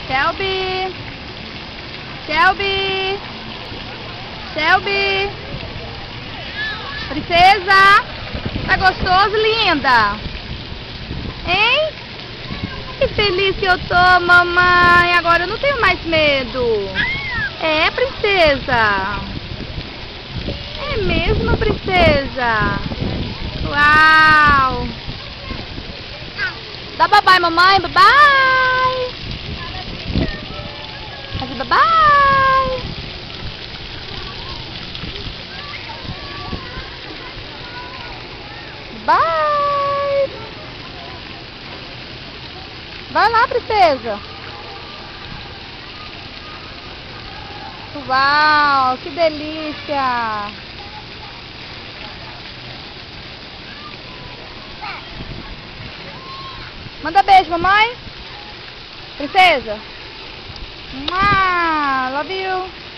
Shelby! Shelby! Shelby! Princesa! Tá gostoso, linda? Hein? Que feliz que eu tô, mamãe! Agora eu não tenho mais medo. É, princesa? É mesmo, princesa? Uau! Dá bye-bye, mamãe! Bye-bye! Faz bye-bye! Bye! Vai lá, princesa! Uau, que delícia! Manda beijo, mamãe! Princesa! Love you!